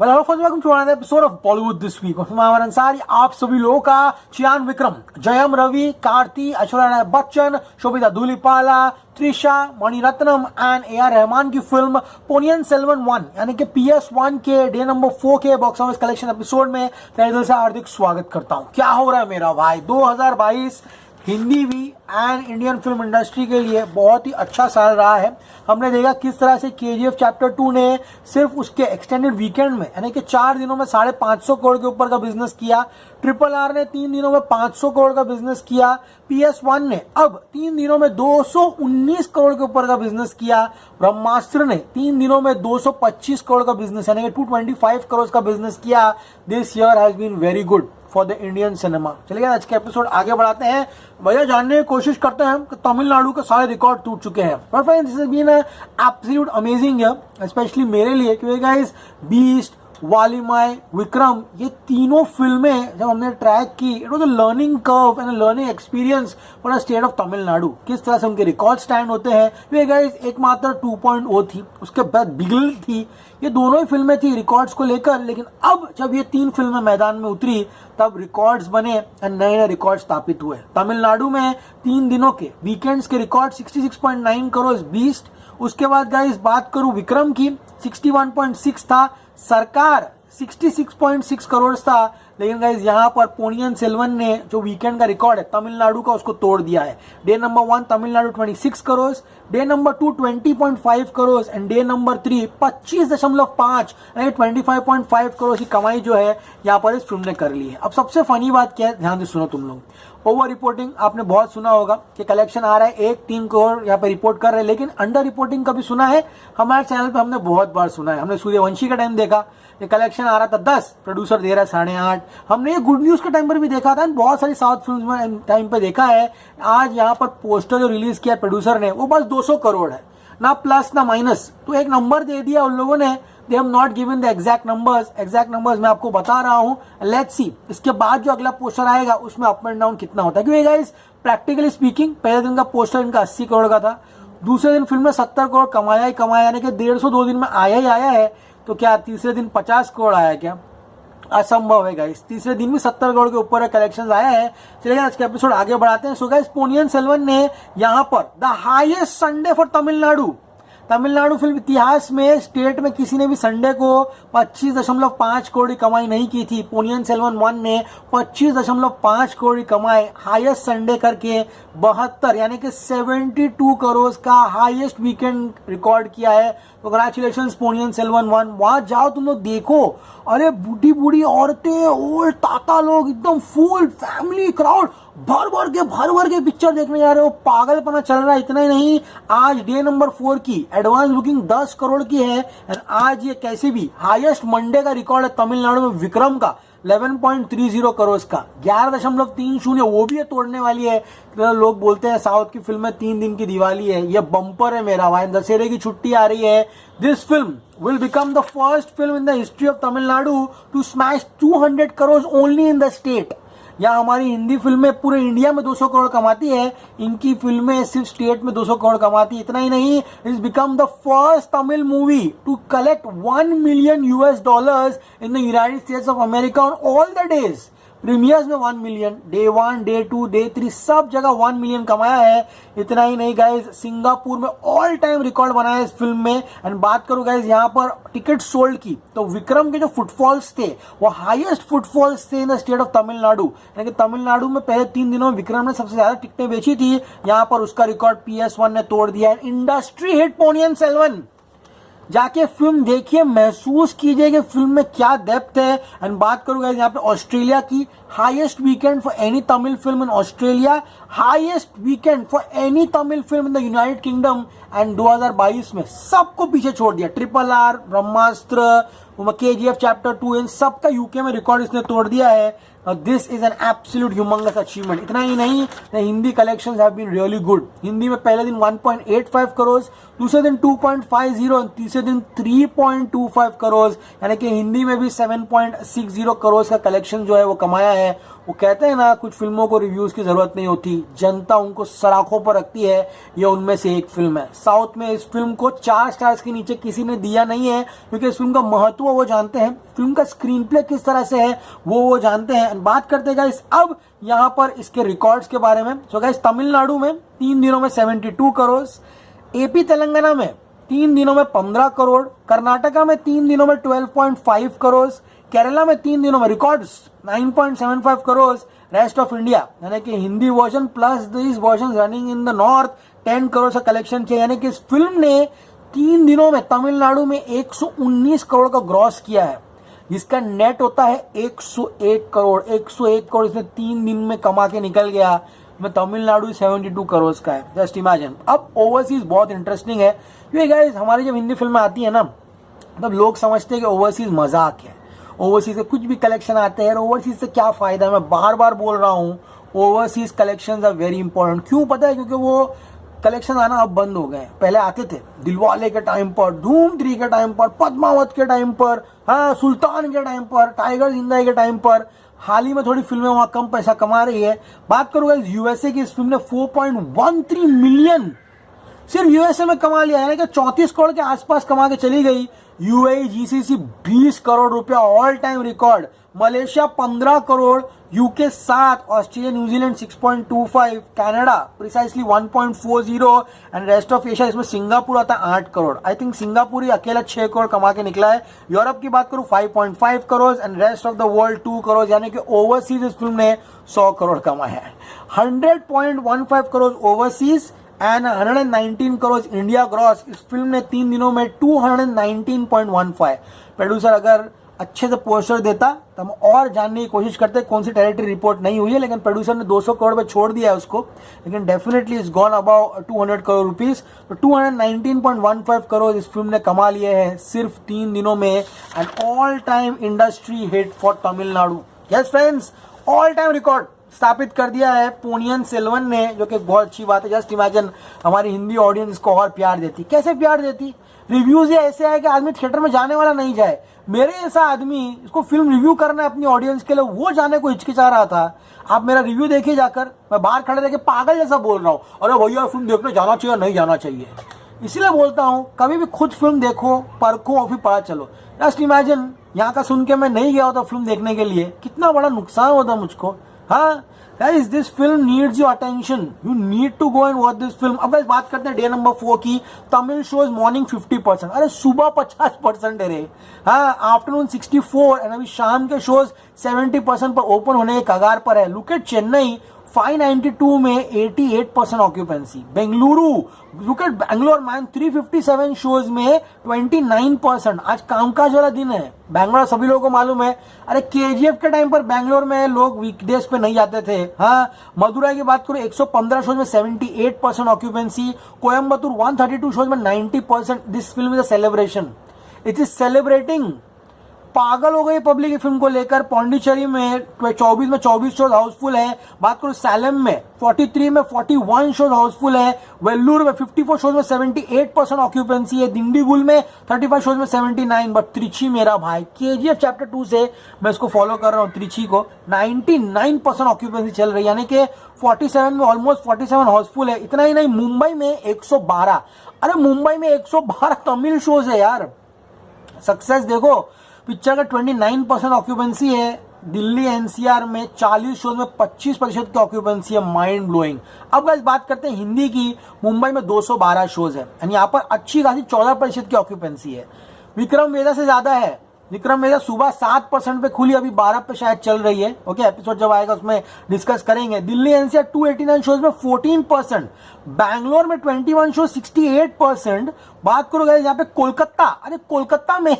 Well, hello friends, welcome to another episode of Bollywood This Week. मैं अमर अंसारी आप सभी लोगों का चियान विक्रम, जयम रवि, कार्ति, ऐश्वर्या राय बच्चन, शोभिता धूलिपाला, त्रिशा, मणिरत्नम एंड ए.आर. रहमान की फिल्म पोनियन सेल्वन 1 यानी कि PS1 के डे नंबर 4 के बॉक्स ऑफिस कलेक्शन एपिसोड में तहे दिल से हार्दिक स्वागत करता हूं। क्या हो रहा है मेरा भाई, 2022 हिंदी भी एंड इंडियन फिल्म इंडस्ट्री के लिए बहुत ही अच्छा साल रहा है। हमने देखा किस तरह से KGF चैप्टर 2 ने सिर्फ उसके एक्सटेंडेड वीकेंड में यानी कि 4 दिनों में 550 करोड़ के ऊपर का बिजनेस किया। RRR ने 3 दिनों में 500 करोड़ का बिजनेस किया। PS1 ने अब 3 दिनों में 219 करोड़ के ऊपर का बिजनेस किया। ब्रह्मास्त्र ने 3 दिनों में 225 करोड़ का बिजनेस यानी कि 225 करोड़ का बिजनेस किया। This year has been very good for the Indian cinema. चलिए आज के एपिसोड आगे बढ़ाते हैं, भैया जानने की कोशिश करते हैं कि तमिलनाडु के सारे रिकॉर्ड टूट चुके हैं। But friends, this has been absolute amazing year, specially मेरे लिए, क्योंकि गाइस बीस्ट, वालीमाई, विक्रम, ये तीनों फिल्में जब हमने ट्रैक की, it was a learning curve and learning experience for the state of Tamil Nadu. किस तरह से उनके रिकॉर्ड स्टैंड होते हैं। ये गाइस एकमात्र 2.0 थी, उसके बाद बिगल थी। ये दोनों ही फिल्में थी रिकॉर्ड्स को लेकर, लेकिन अब जब ये 3 फिल्में मैदान में उतरी तब रिकॉर्ड्स बने और नए नए रिकॉर्ड स्थापित हुए। तमिलनाडु में 3 दिनों के वीकेंड्स के रिकॉर्ड 66.9 करोड़ बीस्ट। उसके बाद गाइस बात करूं विक्रम की, 61.6 था। सरकार 66.6 करोड़ था। लेकिन गाइस यहाँ पर पोनियन सेल्वन ने जो वीकेंड का रिकॉर्ड है तमिलनाडु का, उसको तोड़ दिया है। Day number 1 Tamil Nadu 26 crore, day number 2 20.5 crore and day number 3 25.5 यानी 25.5 करोड़ की कमाई जो है यहाँ पर इस फिल्म ने कर ली है। अब सबसे फनी बात क्या है, ध्यान से सुनो तुम लोग। ओवर रिपोर्टिंग आपने बहुत सुना होगा कि कलेक्शन आ रहा है 1-3 करोड़ यहाँ पे रिपोर्ट कर रहे हैं, लेकिन अंडर रिपोर्टिंग कभी सुना है? हमारे चैनल पे हमने बहुत बार सुना है। हमने सूर्यवंशी का टाइम देखा, ये कलेक्शन आ रहा था 10, प्रोड्यूसर दे रहा है 8.5। हमने ये गुड न्यूज के टाइम पर भी देखा था, बहुत सारी साउथ फिल्म में टाइम पे देखा है। आज यहाँ पर पोस्टर जो रिलीज किया प्रोड्यूसर ने, वो बस 200 करोड़ है, ना प्लस ना माइनस। तो एक नंबर दे दिया उन लोगों ने। They have not given the exact numbers मैं आपको बता रहा हूँ। Let's see इसके बाद जो अगला पोस्टर आएगा उसमें अप एंड डाउन कितना होता है, क्योंकि गाइस प्रैक्टिकली स्पीकिंग पहले दिन का पोस्टर इनका 80 करोड़ का था, दूसरे दिन फिल्म में 70 करोड़ कमाया ही कमाया, यानी कि 150 2 दिन में आया ही आया है। तो क्या तीसरे दिन 50 करोड़ आया क्या? असंभव है गाइस। तीसरे दिन भी 70 करोड़ के ऊपर कलेक्शन आया है। चलिए आज के एपिसोड आगे बढ़ाते हैं। सो गाइस पोनियन सेल्वन ने यहाँ पर the highest Sunday for Tamil Nadu film इतिहास में स्टेट में किसी ने भी संडे को 25.5 करोड़ कमाई नहीं की थी। पोनियन सेल्वन 1 ने 25.5 करोड़ कमाए, हाईएस्ट संडे करके 72 यानी कि 72 करोड़ का हाईएस्ट वीकेंड रिकॉर्ड किया है। तो कंग्रेचुलेशंस पोनियन सेल्वन 1। वहां जाओ तुम लोग देखो, अरे बूढ़ी बूढ़ी औरतें, ओल्ड ताता लोग, एकदम फुल फैमिली क्राउड भर भर के पिक्चर देखने जा रहे हो। पागलपना चल रहा है। इतना ही नहीं, आज डे नंबर 4 की एडवांस बुकिंग 10 करोड़ की है। और आज ये कैसे भी हाईएस्ट मंडे का रिकॉर्ड है तमिलनाडु में विक्रम का 11.30 करोड़ का, 11.30, वो भी ये तोड़ने वाली है। तो लोग बोलते हैं साउथ की फिल्म में 3 दिन की दिवाली है, ये बम्पर है मेरा भाई। दशहरे की छुट्टी आ रही है। This film will become the first film in the history of Tamil Nadu to smash 200 crores only in the state। यहाँ हमारी हिंदी फिल्में पूरे इंडिया में 200 करोड़ कमाती है, इनकी फिल्में सिर्फ स्टेट में 200 करोड़ कमाती है। इतना ही नहीं, it's become the first Tamil movie two collect $1 million in the United states of America on all the days. Premiers में 1 मिलियन, डे 1, डे 2, डे 3 सब जगह 1 मिलियन कमाया है। इतना ही नहीं गाइज, सिंगापुर में ऑल टाइम रिकॉर्ड बनाया इस फिल्म में। एंड बात करूं गाइज यहाँ पर टिकट सोल्ड की, तो विक्रम के जो फुटफॉल्स थे वो हाईएस्ट फुटफॉल्स थे in the state of Tamil Nadu. यानी कि तमिलनाडु में पहले 3 दिनों में विक्रम ने सबसे ज्यादा टिकटें बेची थी। यहाँ पर उसका रिकॉर्ड PS1 ने तोड़ दिया है। Industry hit Ponniyin Selvan. जाके फिल्म देखिए, महसूस कीजिए कि फिल्म में क्या डेप्थ है। एंड बात करूंगा यहाँ पे ऑस्ट्रेलिया की, highest weekend for any Tamil film in Australia, highest weekend for any Tamil film in the United Kingdom. And 2022 में सबको पीछे छोड़ दिया। RRR, ब्रह्मास्त्र, KGF चैप्टर 2, इन सबका यूके में रिकॉर्ड इसने तोड़ दिया है। This is an absolute humongous achievement. इतना ही नहीं, Hindi collections have been really good. Hindi में पहले दिन 1.85 करोड़, दूसरे दिन 2.50, तीसरे दिन 3.25 करोड़, यानी कि हिंदी में भी 7.60 करोड़ का कलेक्शन जो है वो कमाया है वो कहते हैं ना, कुछ फिल्मों को रिव्यूज की जरूरत नहीं होती, जनता उनको सराखों पर रखती है। ये उनमें से एक फिल्म है। साउथ में इस फिल्म को 4 स्टार्स के नीचे किसी ने दिया नहीं है, क्योंकि इस फिल्म का महत्व वो जानते हैं, फिल्म का स्क्रीन प्ले किस तरह से है वो जानते हैं। बात करते हैं गाइस अब यहाँ पर इसके रिकॉर्ड्स के बारे में। सो गाइस, तमिलनाडु में 3 दिनों में 72 करोड़, एपी तेलंगाना में 3 दिनों में 15 करोड़, कर्नाटका में 3 दिनों में 12.5 करोड़, केरला में 3 दिनों में records 9.75 crore, rest of India यानी कि Hindi version plus this version running in the north 10 crore का कलेक्शन किया। यानी कि इस फिल्म ने 3 दिनों में तमिलनाडु में 119 करोड़ का ग्रॉस किया है, जिसका नेट होता है 101 करोड़। 101 करोड़ इसने 3 दिन में कमा के निकल गया। में तमिलनाडु 72 करोड़ का है, जस्ट इमेजिन। अब ओवरसीज बहुत इंटरेस्टिंग है, क्योंकि गाइस हमारी जब हिंदी फिल्में आती है ना, मतलब लोग समझते हैं कि ओवरसीज मजाक है, ओवरसीज से कुछ भी कलेक्शन आते हैं, ओवरसीज से क्या फायदा है। मैं बार बार बोल रहा हूँ, overseas collections are very important. क्यों पता है? क्योंकि वो कलेक्शन आना अब बंद हो गए। पहले आते थे दिलवाले के टाइम पर, धूम 3 के टाइम पर, पद्मावत के टाइम पर, हाँ सुल्तान के टाइम पर, टाइगर जिंदा के टाइम पर। हाल ही में थोड़ी फिल्में वहां कम पैसा कमा रही है। बात करूंगा यूएसए की, इस फिल्म ने 4.13 मिलियन सिर्फ यूएसए में कमा लिया, यानी कि 34 करोड़ के आसपास कमा के चली गई। यूएई जीसीसी 20 करोड़ रुपया, all time record. Malaysia 15 crore, UK 7, Australia New Zealand 6.25, Canada precisely 1.40 and rest of Asia, इसमें सिंगापुर आता है 8 करोड़। आई थिंक सिंगापुर ही अकेला 6 करोड़ कमा के निकला है। यूरोप की बात करूं 5.5 crore and rest of the world 2 crore, यानी कि ओवरसीज इस फिल्म ने 100 करोड़ कमाया है। 100.15 crore overseas and 119 crore India gross. इस फिल्म ने 3 दिनों में 219.15। प्रोड्यूसर अगर अच्छे से पोस्टर देता तो हम और जानने की कोशिश करते कौन सी टेरिटरी रिपोर्ट नहीं हुई है, लेकिन प्रोड्यूसर ने 200 करोड़ पे छोड़ दिया है उसको, लेकिन definitely is gone about 200 crore rupees. तो 219.15 करोड़ इस फिल्म ने कमा लिए हैं सिर्फ 3 दिनों में। And all time industry hit for Tamil Nadu. Yes friends, all time record स्थापित कर दिया है पोनियन सेल्वन ने, जो कि बहुत अच्छी बात है। जस्ट इमेजिन हमारी हिंदी ऑडियंस इसको और प्यार देती। कैसे प्यार देती? रिव्यूज ये ऐसे है कि आदमी थिएटर में जाने वाला नहीं जाए। मेरे ऐसा आदमी इसको फिल्म रिव्यू करना है अपनी ऑडियंस के लिए, वो जाने को हिचकिचा रहा था। आप मेरा रिव्यू देखिए जाकर, मैं बाहर खड़े रह के पागल जैसा बोल रहा हूँ, अरे भैया फिल्म देखने जाना चाहिए नहीं जाना चाहिए। इसलिए बोलता हूँ कभी भी खुद फिल्म देखो, परखो और फिर पता चलो। जस्ट इमेजिन यहाँ का सुन के मैं नहीं गया होता फिल्म देखने के लिए, कितना बड़ा नुकसान होता मुझको। हाँ guys, this film needs your attention. You need to go and watch this film. अब guys बात करते हैं डे नंबर 4 की। तमिल शोज मॉर्निंग 50%, अरे सुबह 50% है रे। हाँ, आफ्टरनून 64 एंड अभी शाम के शोज 70% पर ओपन होने के कगार पर है। लुक एट चेन्नई 592 में 88% occupancy. Bengaluru, look at Bangalore man 357 shows में 29%। आज कामकाज वाला दिन है बैंगलोर, सभी लोगों को मालूम है। अरे केजीएफ के टाइम पर बैंगलोर में लोग वीकडेज पे नहीं जाते थे। हाँ, मदुराई की बात करो 115 शोज में 78% ऑक्यूपेंसी। कोयम्बतूर 132 शोज में 90%। This film is a celebration, it is celebrating. पागल हो गई पब्लिक की फिल्म को लेकर। पौंडीचेरी में 24 शोज हाउसफुल है। बात करो सैलम में 43 में 41 शोज हाउसफुल है। वेल्लूर में 54 शोज में 78% ऑक्यूपेंसी है। दिंडीगुल में 35 शोज में 79। बट त्रिची मेरा भाई, केजीएफ चैप्टर 2 से मैं इसको फॉलो कर रहा हूँ, त्रिची को 99% ऑक्यूपेंसी चल रही है, यानी कि 47 में ऑलमोस्ट 47 हाउसफुल है। इतना ही नहीं, मुंबई में 112। अरे मुंबई में 112 तमिल शोज है यार। सक्सेस देखो, पिक्चर का 29% ऑक्यूपेंसी है। दिल्ली एनसीआर में 40 शोज में 25% की ऑक्यूपेंसी है। Mind blowing. अब गाइस बात करते हैं हिंदी की। मुंबई में 212 शोज है एंड यहाँ पर अच्छी खासी 14% की ऑक्यूपेंसी है। विक्रम वेदा से ज्यादा है। विक्रम वेदा सुबह 7% पे खुली, अभी 12 पे शायद चल रही है। ओके, एपिसोड जब आएगा उसमें डिस्कस करेंगे। दिल्ली एनसीआर 289 शोज में 14%। बैंगलोर में 21 शोज 68%। बात करो गाइस यहाँ पे कोलकाता, अरे कोलकाता में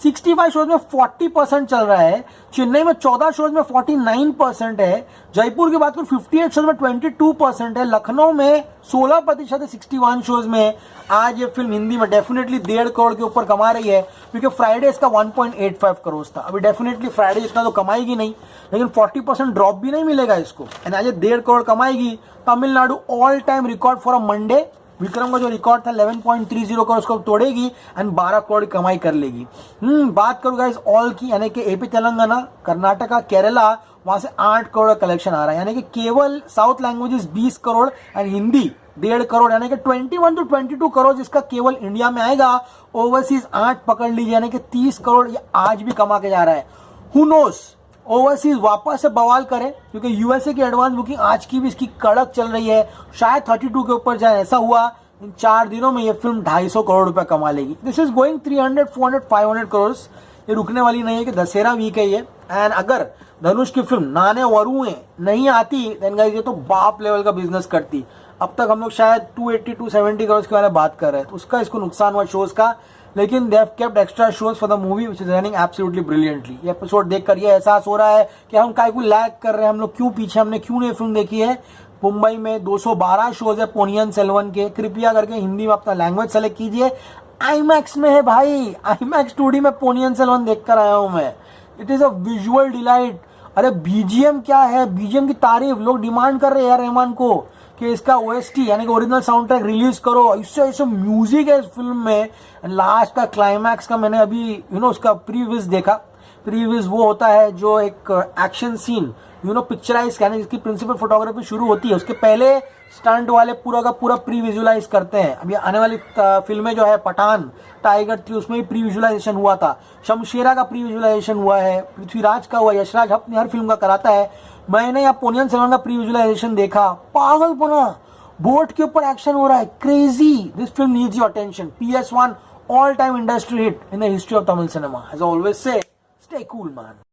65 शोज में 40% चल रहा है। चेन्नई में 14 शोज में 49% है। जयपुर की बात करो 58 शोज में 22% है। लखनऊ में 16% है 61 शोज में। आज ये फिल्म हिंदी में डेफिनेटली 1.5 करोड़ के ऊपर कमा रही है, क्योंकि फ्राइडे इसका 1.85 करोड़ था। अभी डेफिनेटली फ्राइडे इतना तो कमाएगी नहीं, लेकिन 40% ड्रॉप भी नहीं मिलेगा इसको एंड आज 1.5 करोड़ कमाएगी। Tamil Nadu all time record for a Monday. Vikram का जो रिकॉर्ड था 11.30 करोड़ उसको तोड़ेगी एंड 12 करोड़ कमाई कर लेगी। बात करूं गाइस ऑल की, यानी कि एपी तेलंगाना, कर्नाटका, केरला वहां से 8 करोड़ कलेक्शन आ रहा है, यानी कि केवल south languages 20 crore and Hindi 1.5 crore, यानी कि 21 to 22 करोड़ जिसका केवल इंडिया में आएगा। ओवरसीज 8 पकड़ लीजिए, यानी कि 30 करोड़ ये आज भी कमा के जा रहा है। हु नोस ओवरसीज वापस से बवाल करे, क्योंकि यूएसए की एडवांस बुकिंग आज की भी इसकी कड़क चल रही है, शायद 32 के ऊपर जाए। ऐसा हुआ इन 4 दिनों में ये फिल्म 250 करोड़ रुपए कमा लेगी। This is going 300, 400, 500 crore. ये रुकने वाली नहीं है कि दशहरा वीक है ये। एंड अगर धनुष की फिल्म नाने वरुएं नहीं आती देन गाइस ये तो बाप लेवल का बिजनेस करती। अब तक हम लोग शायद 280, 270 करोड़ के बारे में बात कर रहे हैं, तो उसका इसको नुकसान हुआ शोज का। लेकिन they have kept extra shows for the movie which is running absolutely brilliantly. ये एपिसोड देखकर ये एहसास हो रहा है कि हम काय को लैग कर रहे हैं, हम लोग क्यों पीछे, हमने क्यों नहीं फिल्म देखी है। मुंबई में 212 शोज है पोनियन सेल्वन के, कृपया करके हिंदी में अपना लैंग्वेज सेलेक्ट कीजिए। आईमैक्स में है भाई, आईमैक्स 2D में पोनियन सेल्वन देखकर आया हूं मैं। It is a visual delight. अरे बीजीएम क्या है, बीजीएम की तारीफ लोग डिमांड कर रहे हैं यार रहमान को कि इसका ओएसटी यानी कि ओरिजिनल साउंड ट्रैक रिलीज करो। इससे ऐसे म्यूजिक है इस फिल्म में। लास्ट का क्लाइमैक्स का मैंने अभी उसका प्रीव्यूज देखा। प्रीव्यूज वो होता है जो एक एक्शन सीन पिक्चराइज यानी जिसकी प्रिंसिपल फोटोग्राफी शुरू होती है उसके पहले स्टंट वाले पूरा का पूरा प्री विजुअलाइज करते हैं। अभी आने वाली फिल्में जो है पठान, टाइगर 3 उसमें भी प्री विजुअलाइजेशन हुआ था, शमशेरा का प्री विजुअलाइजेशन हुआ है, पृथ्वीराज का हुआ, यशराज अपनी हर फिल्म का कराता है। मैंने यहाँ पोनियन सेल्वन का प्री विजुअलाइजेशन देखा, पागलपना, बोट के ऊपर एक्शन हो रहा है, crazy. This film needs your attention. PS1 all time industry hit in the history of Tamil cinema. As always say stay cool man.